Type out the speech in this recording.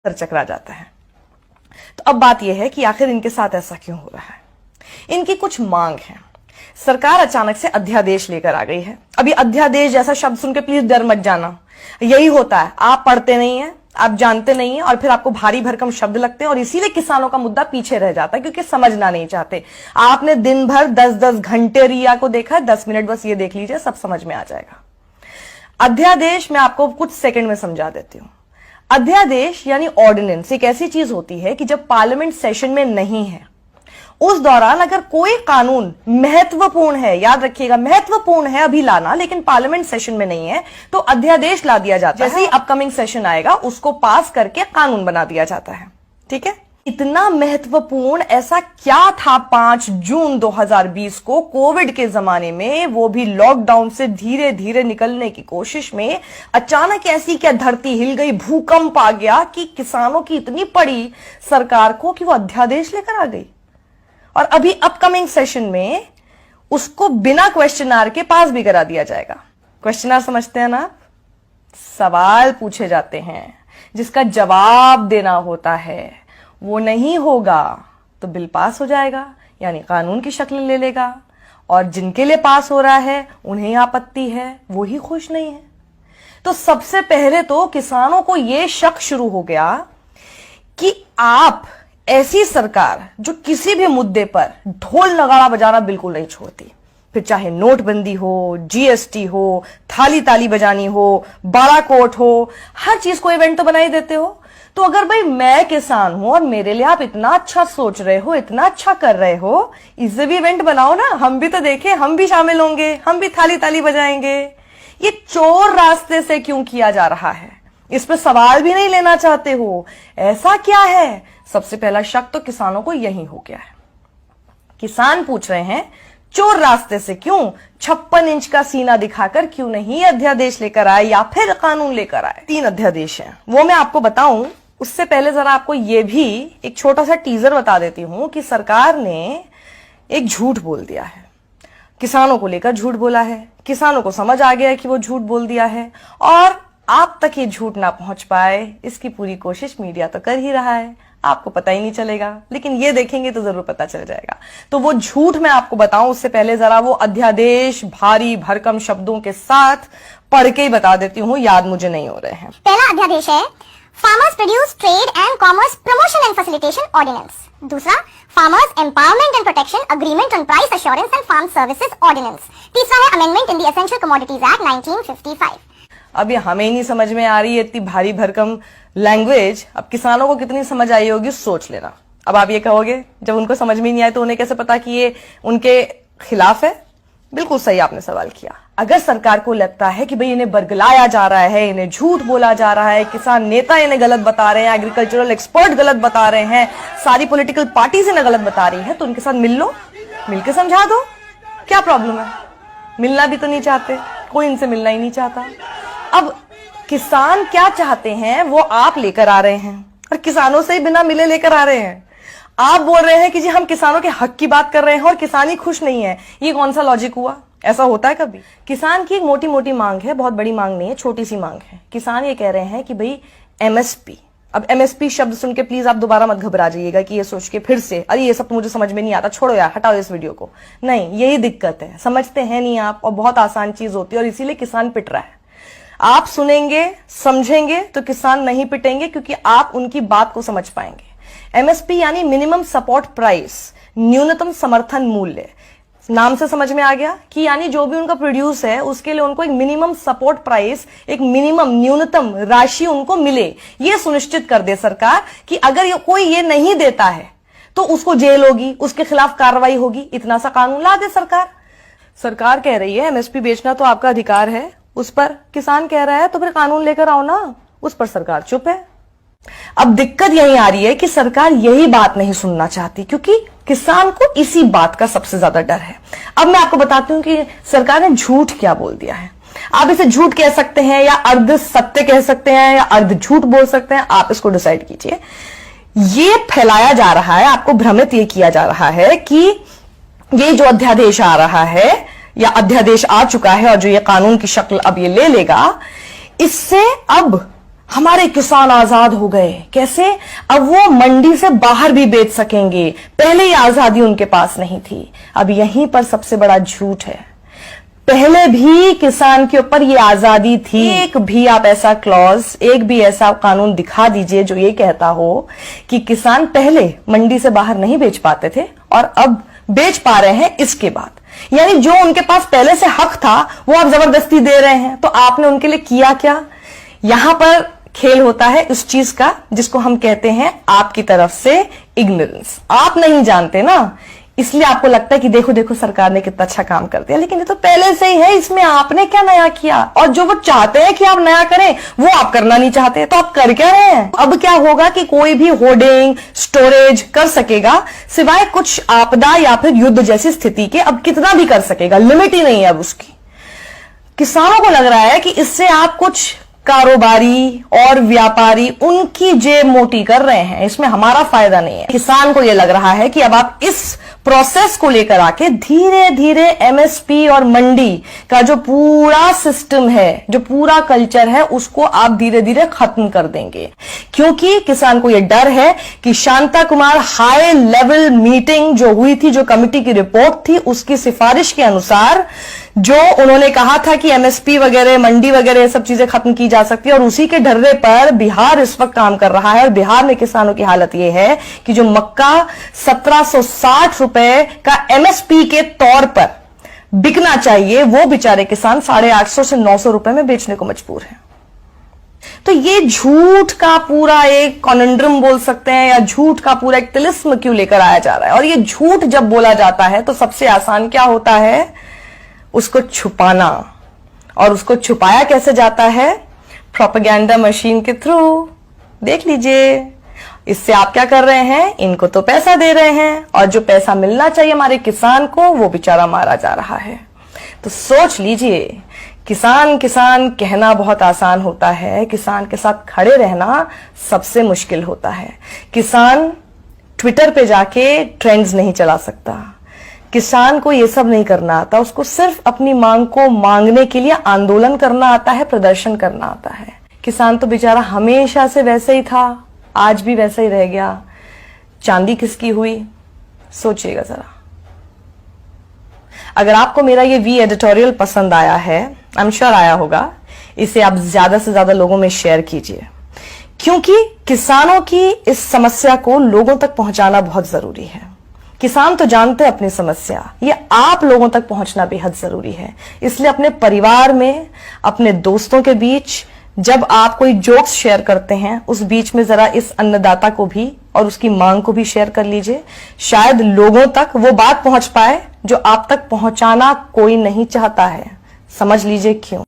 Sir चकरा जाता है। तो अब बात यह है कि आखिर इनके साथ ऐसा क्यों हो रहा है। इनकी कुछ मांग है। सरकार अचानक से अध्यादेश लेकर आ गई है। अभी अध्यादेश जैसा शब्द सुन के प्लीज डर मत जाना, यही होता है, आप पढ़ते नहीं है, आप जानते नहीं है और फिर आपको भारी भरकम शब्द लगते हैं और इसीलिए किसानों का मुद्दा पीछे रह जाता है क्योंकि समझना नहीं चाहते। आपने दिन भर 10-10 घंटे रिया को देखा है, 10 मिनट बस ये देख लीजिए, सब समझ में आ जाएगा। अध्यादेश मैं आपको कुछ सेकंड में समझा देती हूं। अध्यादेश यानी ऑर्डिनेंस एक ऐसी चीज होती है कि जब पार्लियामेंट सेशन में नहीं है उस दौरान अगर कोई कानून महत्वपूर्ण है, याद रखिएगा महत्वपूर्ण है अभी लाना, लेकिन पार्लियामेंट सेशन में नहीं है तो अध्यादेश ला दिया जाता है। जैसे ही अपकमिंग सेशन आएगा उसको पास करके कानून बना दिया जाता है। ठीक है, इतना महत्वपूर्ण ऐसा क्या था 5 जून 2020 को कोविड के जमाने में, वो भी लॉकडाउन से धीरे धीरे निकलने की कोशिश में अचानक ऐसी क्या धरती हिल गई, भूकंप आ गया कि किसानों की इतनी पड़ी सरकार को कि वो अध्यादेश लेकर आ गई। और अभी अपकमिंग सेशन में उसको बिना क्वेश्चन आर के पास भी करा दिया जाएगा। क्वेश्चन आर समझते हैं ना, सवाल पूछे जाते हैं जिसका जवाब देना होता है, वो नहीं होगा तो बिल पास हो जाएगा यानी कानून की शक्ल ले लेगा और जिनके लिए पास हो रहा है उन्हें आपत्ति है, वो ही खुश नहीं है। तो सबसे पहले तो किसानों को यह शक शुरू हो गया कि आप ऐसी सरकार जो किसी भी मुद्दे पर ढोल नगाड़ा बजाना बिल्कुल नहीं छोड़ती, फिर चाहे नोटबंदी हो, जीएसटी हो, थाली ताली बजानी हो, बालाकोट हो, हर चीज को इवेंट तो बना ही देते हो। तो अगर भाई मैं किसान हूं और मेरे लिए आप इतना अच्छा सोच रहे हो, इतना अच्छा कर रहे हो, इससे भी इवेंट बनाओ ना, हम भी तो देखें, हम भी शामिल होंगे, हम भी थाली ताली बजाएंगे। ये चोर रास्ते से क्यों किया जा रहा है, इस पर सवाल भी नहीं लेना चाहते हो, ऐसा क्या है? सबसे पहला शक तो किसानों को यही हो गया है। किसान पूछ रहे हैं चोर रास्ते से क्यों, 56 इंच का सीना दिखाकर क्यों नहीं अध्यादेश लेकर आए या फिर कानून लेकर आए। 3 अध्यादेश हैं, वो मैं आपको बताऊं उससे पहले जरा आपको ये भी एक छोटा सा टीजर बता देती हूं कि सरकार ने एक झूठ बोल दिया है, किसानों को लेकर झूठ बोला है, किसानों को समझ आ गया है कि वो झूठ बोल दिया है और आप तक ये झूठ ना पहुंच पाए इसकी पूरी कोशिश मीडिया तो कर ही रहा है, आपको पता ही नहीं चलेगा, लेकिन ये देखेंगे तो जरूर पता चल जाएगा। तो वो झूठ मैं आपको बताऊं उससे पहले जरा वो अध्यादेश भारी भरकम शब्दों के साथ पढ़ के ही बता देती हूँ, याद मुझे नहीं हो रहे हैं। पहला अध्यादेश है farmers produce trade and commerce promotion and facilitation ordinance. दूसरा farmers empowerment and protection agreement on price assurance and farm services ordinance. तीसरा है amendment in the essential commodities act 1955। अब ये हमें ही नहीं समझ में आ रही है इतनी भारी भरकम लैंग्वेज, अब किसानों को कितनी समझ आई होगी सोच लेना। अब आप ये कहोगे जब उनको समझ में नहीं आए तो उन्हें कैसे पता कि ये उनके खिलाफ है? बिल्कुल सही आपने सवाल किया। अगर सरकार को लगता है कि भाई इन्हें बरगलाया जा रहा है, इन्हें झूठ बोला जा रहा है, किसान नेता इन्हें गलत बता रहे हैं, एग्रीकल्चरल एक्सपर्ट गलत बता रहे हैं, सारी पॉलिटिकल पार्टीज इन्हें गलत बता रही है, तो उनके साथ मिल लो, मिलकर समझा दो, क्या प्रॉब्लम है? मिलना भी तो नहीं चाहते, कोई इनसे मिलना ही नहीं चाहता। अब किसान क्या चाहते हैं वो आप लेकर आ रहे हैं और किसानों से ही बिना मिले लेकर आ रहे हैं। आप बोल रहे हैं कि जी हम किसानों के हक की बात कर रहे हैं और किसान ही खुश नहीं है, ये कौन सा लॉजिक हुआ? ऐसा होता है कभी? किसान की एक मोटी मोटी मांग है, बहुत बड़ी मांग नहीं है, छोटी सी मांग है। किसान ये कह रहे हैं कि भाई एमएसपी, अब एमएसपी शब्द सुन के प्लीज आप दोबारा मत घबरा जाइएगा कि ये सोच के फिर से अरे ये सब तो मुझे समझ में नहीं आता, छोड़ो यार, हटाओ इस वीडियो को। नहीं, यही दिक्कत है, समझते हैं नहीं आप और बहुत आसान चीज होती है और इसीलिए किसान पिट रहा है। आप सुनेंगे समझेंगे तो किसान नहीं पिटेंगे क्योंकि आप उनकी बात को समझ पाएंगे। एमएसपी यानी मिनिमम सपोर्ट प्राइस, न्यूनतम समर्थन मूल्य, नाम से समझ में आ गया कि यानी जो भी उनका प्रोड्यूस है उसके लिए उनको एक मिनिमम सपोर्ट प्राइस, एक मिनिमम न्यूनतम राशि उनको मिले, ये सुनिश्चित कर दे सरकार कि अगर कोई ये नहीं देता है तो उसको जेल होगी, उसके खिलाफ कार्रवाई होगी। इतना सा कानून ला दे सरकार। सरकार कह रही है एमएसपी बेचना तो आपका अधिकार है, उस पर किसान कह रहा है तो फिर कानून लेकर आओ ना, उस पर सरकार चुप है। अब दिक्कत यही आ रही है कि सरकार यही बात नहीं सुनना चाहती क्योंकि किसान को इसी बात का सबसे ज्यादा डर है। अब मैं आपको बताती हूं कि सरकार ने झूठ क्या बोल दिया है। आप इसे झूठ कह सकते हैं या अर्ध सत्य कह सकते हैं या अर्ध झूठ बोल सकते हैं, आप इसको डिसाइड कीजिए। ये फैलाया जा रहा है, आपको भ्रमित ये किया जा रहा है कि ये जो अध्यादेश आ रहा है या अध्यादेश आ चुका है और जो ये कानून की शक्ल अब ये ले लेगा, इससे अब हमारे किसान आजाद हो गए। कैसे? अब वो मंडी से बाहर भी बेच सकेंगे। पहले ये आजादी उनके पास नहीं थी। अब यहीं पर सबसे बड़ा झूठ है, पहले भी किसान के ऊपर ये आजादी थी। एक भी आप ऐसा क्लॉज, एक भी ऐसा कानून दिखा दीजिए जो ये कहता हो कि किसान पहले मंडी से बाहर नहीं बेच पाते थे और अब बेच पा रहे हैं इसके बाद। यानी जो उनके पास पहले से हक था वो आप जबरदस्ती दे रहे हैं। तो आपने उनके लिए किया क्या? यहां पर खेल होता है उस चीज का जिसको हम कहते हैं आपकी तरफ से इग्नोरेंस। आप नहीं जानते ना, इसलिए आपको लगता है कि देखो देखो सरकार ने कितना अच्छा काम कर दिया, लेकिन ये तो पहले से ही है, इसमें आपने क्या नया किया? और जो वो चाहते हैं कि आप नया करें वो आप करना नहीं चाहते, तो आप कर क्या रहे हैं? अब क्या होगा कि कोई भी होर्डिंग स्टोरेज कर सकेगा सिवाय कुछ आपदा या फिर युद्ध जैसी स्थिति के। अब कितना भी कर सकेगा, लिमिट ही नहीं है अब उसकी। किसानों को लग रहा है कि इससे आप कुछ कारोबारी और व्यापारी उनकी जेब मोटी कर रहे हैं, इसमें हमारा फायदा नहीं है। किसान को यह लग रहा है कि अब आप इस प्रोसेस को लेकर आके धीरे धीरे एमएसपी और मंडी का जो पूरा सिस्टम है, जो पूरा कल्चर है, उसको आप धीरे धीरे खत्म कर देंगे। क्योंकि किसान को यह डर है कि Shanta Kumar high level meeting जो हुई थी, जो कमेटी की रिपोर्ट थी, उसकी सिफारिश के अनुसार जो उन्होंने कहा था कि एमएसपी वगैरह, मंडी वगैरह, ये सब चीजें खत्म की जा सकती है, और उसी के ढर्रे पर बिहार इस वक्त काम कर रहा है। और बिहार में किसानों की हालत यह है कि जो मक्का 1760 रुपए का एमएसपी के तौर पर बिकना चाहिए, वो बेचारे किसान 850 से 900 रुपए में बेचने को मजबूर हैं। तो ये झूठ का पूरा एक कॉन्ड्रम बोल सकते हैं, या झूठ का पूरा एक तिलिस्म क्यों लेकर आया जा रहा है? और ये झूठ जब बोला जाता है तो सबसे आसान क्या होता है? उसको छुपाना। और उसको छुपाया कैसे जाता है? प्रोपेगेंडा मशीन के थ्रू। देख लीजिए, इससे आप क्या कर रहे हैं? इनको तो पैसा दे रहे हैं, और जो पैसा मिलना चाहिए हमारे किसान को, वो बेचारा मारा जा रहा है। तो सोच लीजिए, किसान किसान कहना बहुत आसान होता है, किसान के साथ खड़े रहना सबसे मुश्किल होता है। किसान ट्विटर पे जाके ट्रेंड्स नहीं चला सकता, किसान को ये सब नहीं करना आता, उसको सिर्फ अपनी मांग को मांगने के लिए आंदोलन करना आता है, प्रदर्शन करना आता है। किसान तो बेचारा हमेशा से वैसे ही था, आज भी वैसे ही रह गया। चांदी किसकी हुई? सोचिएगा जरा। अगर आपको मेरा ये वी एडिटोरियल पसंद आया है, आई एम श्योर आया होगा, इसे आप ज्यादा से ज्यादा लोगों में शेयर कीजिए, क्योंकि किसानों की इस समस्या को लोगों तक पहुंचाना बहुत जरूरी है। किसान तो जानते हैं अपनी समस्या, ये आप लोगों तक पहुंचना बेहद जरूरी है। इसलिए अपने परिवार में, अपने दोस्तों के बीच जब आप कोई जोक्स शेयर करते हैं, उस बीच में जरा इस अन्नदाता को भी और उसकी मांग को भी शेयर कर लीजिए। शायद लोगों तक वो बात पहुंच पाए जो आप तक पहुंचाना कोई नहीं चाहता है। समझ लीजिए क्यों।